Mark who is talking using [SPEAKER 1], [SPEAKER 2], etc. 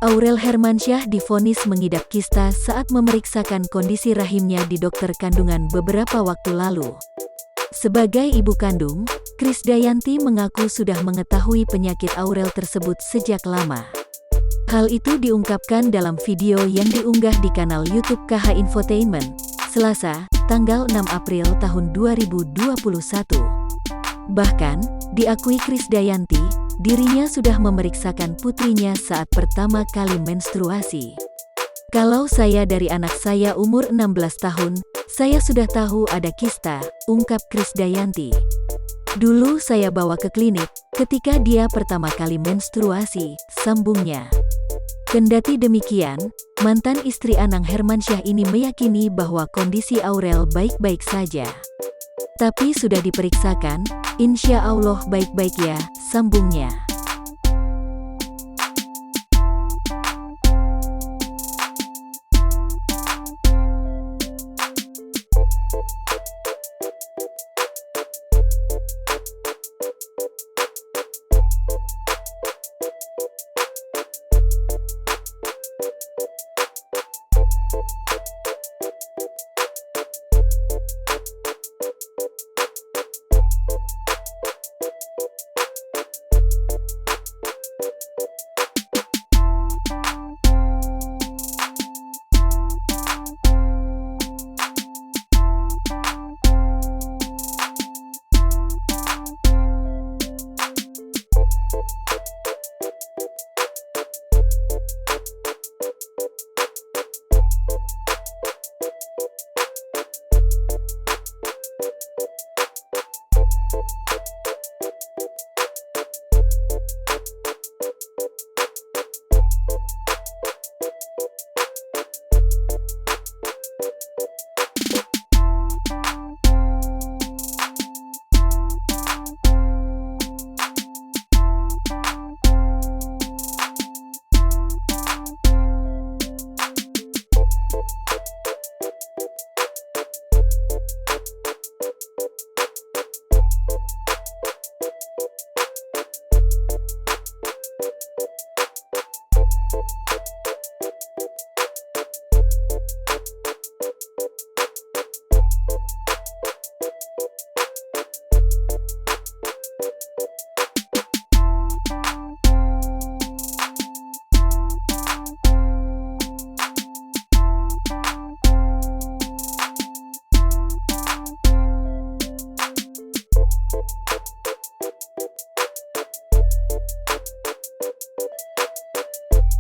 [SPEAKER 1] Aurel Hermansyah divonis mengidap kista saat memeriksakan kondisi rahimnya di dokter kandungan beberapa waktu lalu. Sebagai ibu kandung, Krisdayanti mengaku sudah mengetahui penyakit Aurel tersebut sejak lama. Hal itu diungkapkan dalam video yang diunggah di kanal YouTube KH Infotainment, Selasa, tanggal 6 April tahun 2021. Bahkan, diakui Krisdayanti, dirinya sudah memeriksakan putrinya saat pertama kali menstruasi. "Kalau saya dari anak saya umur 16 tahun, saya sudah tahu ada kista," ungkap Krisdayanti. "Dulu saya bawa ke klinik, ketika dia pertama kali menstruasi," sambungnya. Kendati demikian, mantan istri Anang Hermansyah ini meyakini bahwa kondisi Aurel baik-baik saja. "Tapi sudah diperiksakan, insya Allah baik-baik ya," sambungnya.